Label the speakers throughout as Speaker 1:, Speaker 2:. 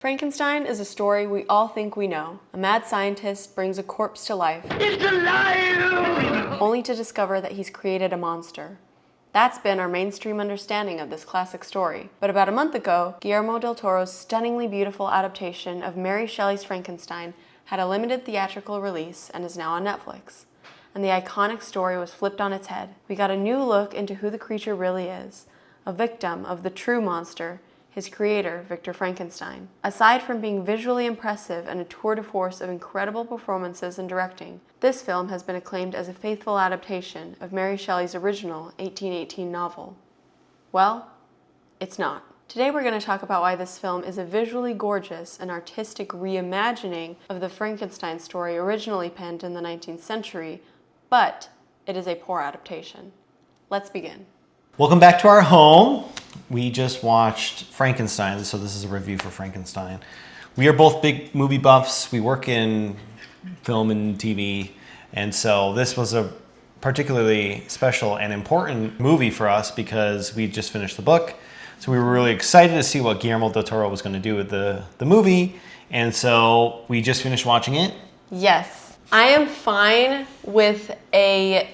Speaker 1: Frankenstein is a story we all think we know. A mad scientist brings a corpse to life.
Speaker 2: It's alive!
Speaker 1: Only to discover that he's created a monster. That's been our mainstream understanding of this classic story. But about a month ago, Guillermo del Toro's stunningly beautiful adaptation of Mary Shelley's Frankenstein had a limited theatrical release and is now on Netflix. And the iconic story was flipped on its head. We got a new look into who the creature really is, a victim of the true monster, his creator, Victor Frankenstein. Aside from being visually impressive and a tour de force of incredible performances and directing, this film has been acclaimed as a faithful adaptation of Mary Shelley's original 1818 novel. Well, it's not. Today we're going to talk about why this film is a visually gorgeous and artistic reimagining of the Frankenstein story originally penned in the 19th century, but it is a poor adaptation. Let's begin.
Speaker 3: Welcome back to our home. We just watched Frankenstein, so this is a review for Frankenstein. We are both big movie buffs. We work in film and TV, and so this was a particularly special and important movie for us because we just finished the book. So we were really excited to see what Guillermo del Toro was going to do with the movie, and so we just finished watching it.
Speaker 1: Yes, I am fine with a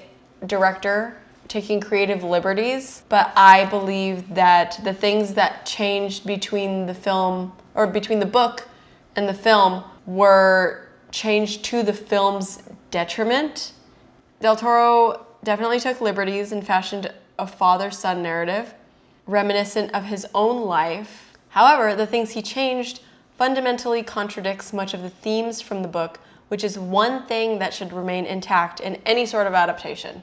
Speaker 1: director taking creative liberties, but I believe that the things that changed between the film, or between the book and the film, were changed to the film's detriment. Del Toro definitely took liberties and fashioned a father-son narrative reminiscent of his own life. However, the things he changed fundamentally contradicts much of the themes from the book, which is one thing that should remain intact in any sort of adaptation.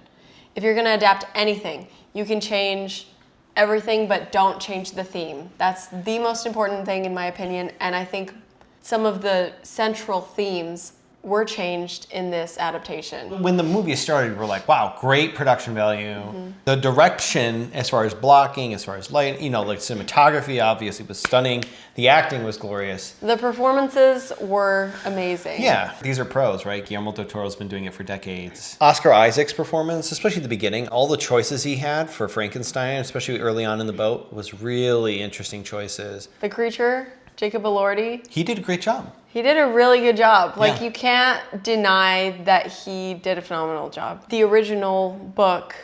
Speaker 1: If you're going to adapt anything, you can change everything, but don't change the theme. That's the most important thing in my opinion, and I think some of the central themes were changed in this adaptation.
Speaker 3: When the movie started, we were like, wow, great production value. The direction, as far as blocking, as far as light, like cinematography obviously was stunning. The acting was glorious.
Speaker 1: The performances were amazing.
Speaker 3: Yeah, these are pros, right? Guillermo del Toro's been doing it for decades. Oscar Isaac's performance, especially at the beginning, all the choices he had for Frankenstein, especially early on in the boat, was really interesting choices.
Speaker 1: The creature, Jacob Elordi,
Speaker 3: He did a great job.
Speaker 1: he did a really good job. Like,
Speaker 3: Yeah.
Speaker 1: you can't deny that he did a phenomenal job. The original book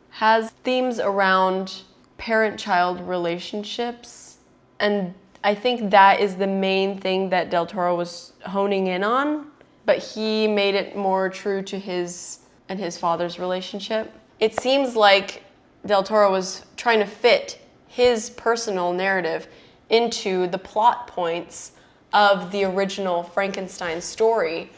Speaker 1: has themes around parent-child relationships, and I think that is the main thing that Del Toro was honing in on, but he made it more true to his and his father's relationship. It seems like Del Toro was trying to fit his personal narrative into the plot points of the original Frankenstein story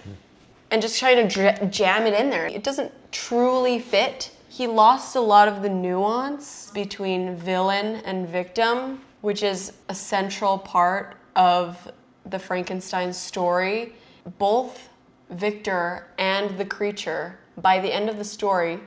Speaker 1: and just trying to jam it in there. It doesn't truly fit. He lost a lot of the nuance between villain and victim, which is a central part of the Frankenstein story. Both Victor and the creature, by the end of the story,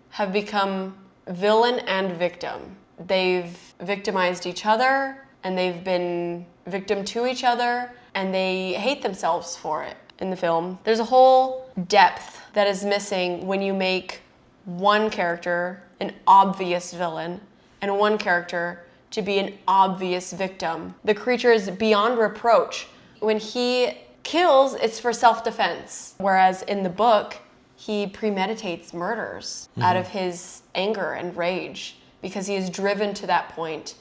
Speaker 1: have become villain and victim. They've victimized each other, and they've been victim to each other, and they hate themselves for it in the film. There's a whole depth that is missing when you make one character an obvious villain and one character to be an obvious victim. The creature is beyond reproach. When he kills, it's for self-defense, whereas in the book, he premeditates murders out of his anger and rage because he is driven to that point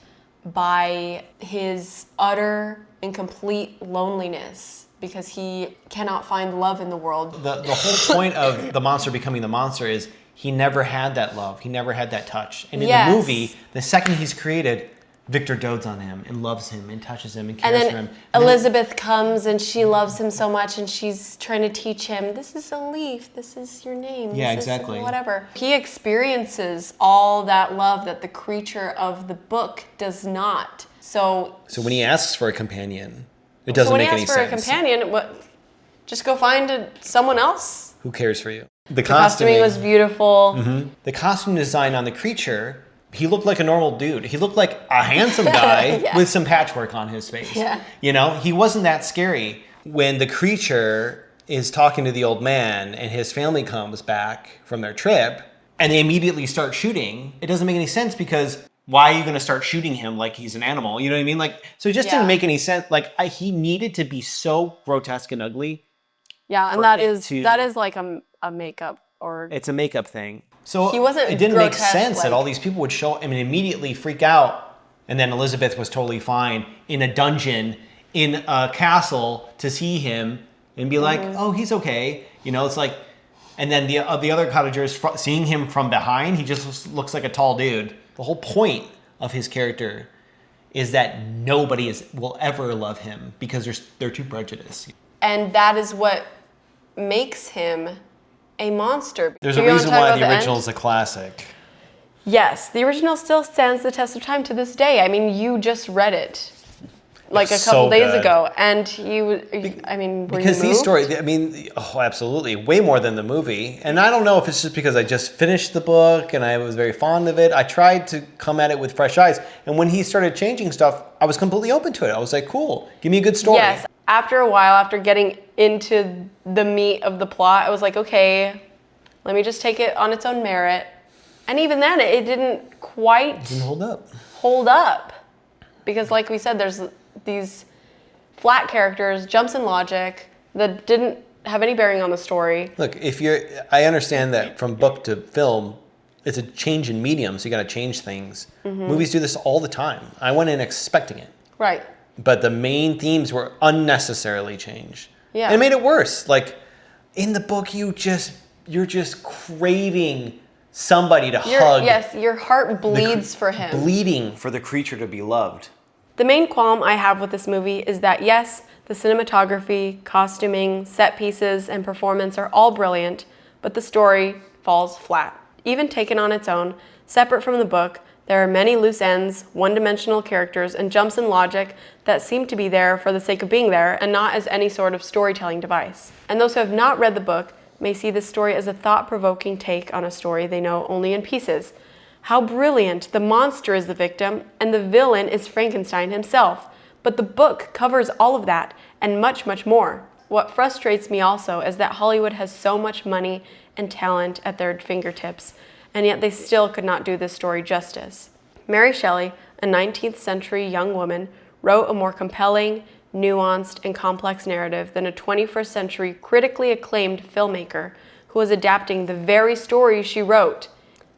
Speaker 1: by his utter and complete loneliness because he cannot find love in the world.
Speaker 3: The whole point of the monster becoming the monster is he never had that love. He never had that touch. And in the movie, the second he's created, Victor dotes on him and loves him and touches him and cares for him.
Speaker 1: And Elizabeth comes and she loves him so much and she's trying to teach him, this is a leaf, this is your name.
Speaker 3: Yeah,
Speaker 1: this
Speaker 3: exactly.
Speaker 1: Is whatever. He experiences all that love that the creature of the book does not. So
Speaker 3: when he asks for a companion, it doesn't make any sense.
Speaker 1: when he asks for a companion, just go find someone else.
Speaker 3: Who cares for you?
Speaker 1: The costuming was beautiful.
Speaker 3: The costume design on the creature, he looked like a normal dude. He looked like a handsome guy with some patchwork on his face.
Speaker 1: Yeah.
Speaker 3: He wasn't that scary. When the creature is talking to the old man and his family comes back from their trip and they immediately start shooting, it doesn't make any sense because why are you going to start shooting him like he's an animal? You know what I mean? Like, so it just didn't make any sense. Like, he needed to be so grotesque and ugly.
Speaker 1: Yeah, and that is like a makeup or
Speaker 3: it's a makeup thing. So
Speaker 1: he wasn't
Speaker 3: it didn't make
Speaker 1: grotesque,
Speaker 3: sense that all these people would show, I mean, immediately freak out, and then Elizabeth was totally fine in a dungeon in a castle to see him and be like, oh, he's okay. You know, it's like, and then the other cottagers seeing him from behind, he just looks like a tall dude. The whole point of his character is that nobody will ever love him because they're too prejudiced.
Speaker 1: And that is what makes him a monster.
Speaker 3: There's a reason why the original is a classic.
Speaker 1: Yes, the original still stands the test of time to this day. I mean, you just read it like a couple days ago, and I mean, were
Speaker 3: because
Speaker 1: you moved?
Speaker 3: These stories, I mean, oh, absolutely, way more than the movie. And I don't know if it's just because I just finished the book and I was very fond of it. I tried to come at it with fresh eyes, and when he started changing stuff, I was completely open to it. I was like, cool, give me a good story.
Speaker 1: Yes, after a while, after getting into the meat of the plot, I was like, okay, let me just take it on its own merit. And even then, it didn't quite hold up. Because like we said, there's these flat characters, jumps in logic, that didn't have any bearing on the story.
Speaker 3: Look, I understand that from book to film, it's a change in medium, so you gotta change things. Movies do this all the time. I went in expecting it.
Speaker 1: Right.
Speaker 3: But the main themes were unnecessarily changed.
Speaker 1: Yeah.
Speaker 3: And it made it worse. Like, in the book, you're just craving somebody to hug.
Speaker 1: Yes, your heart bleeds for him.
Speaker 3: Bleeding for the creature to be loved.
Speaker 1: The main qualm I have with this movie is that yes, the cinematography, costuming, set pieces, and performance are all brilliant, but the story falls flat. Even taken on its own, separate from the book, there are many loose ends, one-dimensional characters, and jumps in logic that seem to be there for the sake of being there and not as any sort of storytelling device. And those who have not read the book may see this story as a thought-provoking take on a story they know only in pieces. How brilliant! The monster is the victim, and the villain is Frankenstein himself. But the book covers all of that, and much, much more. What frustrates me also is that Hollywood has so much money and talent at their fingertips, and yet they still could not do this story justice. Mary Shelley, a 19th century young woman, wrote a more compelling, nuanced, and complex narrative than a 21st century critically acclaimed filmmaker who was adapting the very story she wrote.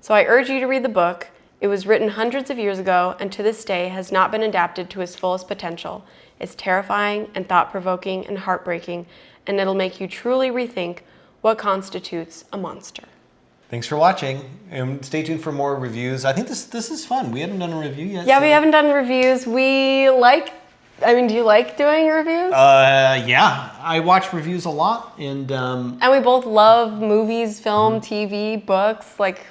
Speaker 1: So I urge you to read the book. It was written hundreds of years ago and to this day has not been adapted to its fullest potential. It's terrifying and thought-provoking and heartbreaking, and it'll make you truly rethink what constitutes a monster.
Speaker 3: Thanks for watching, and stay tuned for more reviews. I think this is fun. We haven't done a review yet.
Speaker 1: Yeah, we haven't done reviews. Do you like doing reviews?
Speaker 3: Yeah. I watch reviews a lot, and
Speaker 1: we both love movies, film, TV, books, like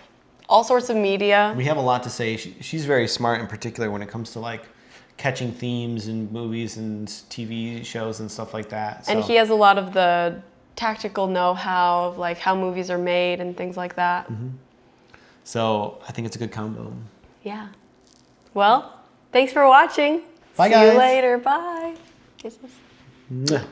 Speaker 1: all sorts of media.
Speaker 3: We have a lot to say. She's very smart, in particular when it comes to like catching themes in movies and TV shows and stuff like that.
Speaker 1: And he has a lot of the tactical know-how of like how movies are made and things like that.
Speaker 3: So I think it's a good combo.
Speaker 1: Yeah. Well, thanks for watching.
Speaker 3: Bye,
Speaker 1: See
Speaker 3: guys.
Speaker 1: you later. Bye. Kisses.